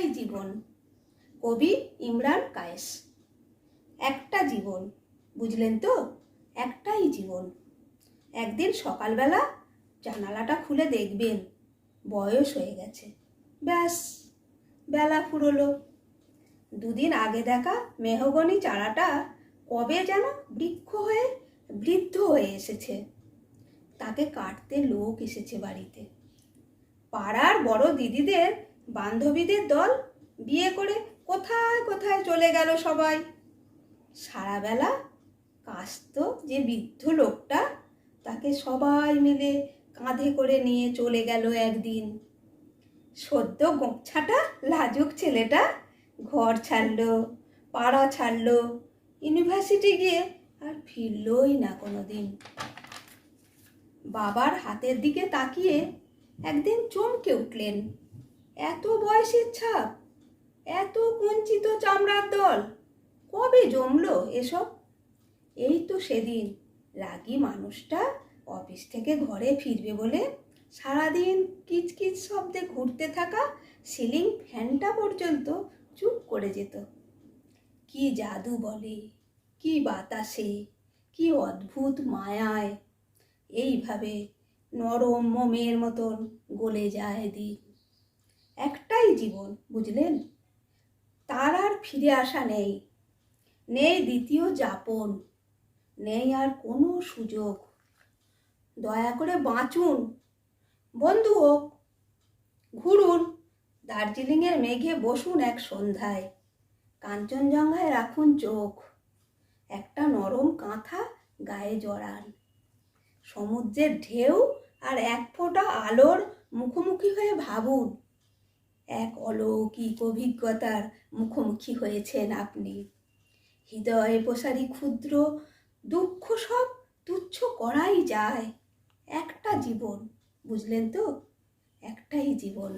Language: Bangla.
একটাই জীবন। কবি ইমরান কায়েস। একটা জীবন, বুঝলেন তো? একটাই জীবন। একদিন সকালবেলা জানালাটা খুলে দেখবেন বয়স হয়ে গেছে। ব্যাস, বেলা ফুরোলো। দুদিন আগে দেখা মেহগনি চারাটা কবে যেন বৃক্ষ হয়ে বৃদ্ধ হয়ে এসেছে। তাকে কাটতে লোক এসেছে বাড়িতে। পাড়ার বড় দিদিদের বান্ধবীদের দল বিয়ে করে কোথায় কোথায় চলে গেল সবাই। সারাবেলা কাশত যে বৃদ্ধ লোকটা, তাকে সবাই মিলে কাঁধে করে নিয়ে চলে গেল একদিন। সদ্য গোঁছাটা লাজুক ছেলেটা ঘর ছাড়লো, পাড়া ছাড়লো, ইউনিভার্সিটি গিয়ে আর ফিরলই না কোনোদিন। বাবার হাতের দিকে তাকিয়ে একদিন চমকে উঠলেন। এত বয়সের ছাপ, এত কুঞ্চিত চামড়ার দল, কবে জমলো এসব? এই তো সেদিন রাগী মানুষটা অফিস থেকে ঘরে ফিরবে বলে সারাদিন কিচকিচ শব্দে ঘুরতে থাকা সিলিং ফ্যানটা পর্যন্ত চুপ করে যেত। কি জাদু বলে, কি বাতাসে, কি অদ্ভুত মায়ায় এইভাবে নরম মোমের মতন গলে যায় দিন। একটাই জীবন, বুঝলেন? তার আর ফিরে আসা নেই, নেই দ্বিতীয় যাপন, নেই আর কোনো সুযোগ। দয়া করে বাঁচুন, বন্ধু হোক, ঘুরুন, দার্জিলিংয়ের মেঘে বসুন এক সন্ধ্যায়, কাঞ্চনজঙ্ঘায় রাখুন চোখ, একটা নরম কাঁথা গায়ে জড়ান, সমুদ্রের ঢেউ আর এক ফোঁটা আলোর মুখোমুখি হয়ে ভাবুন এক অলৌকিক অভিজ্ঞতার মুখোমুখি হয়েছেন আপনি। হৃদয়ে প্রসারী ক্ষুদ্র দুঃখ সব তুচ্ছ করাই যায়। একটা জীবন, বুঝলেন তো? একটাই জীবন।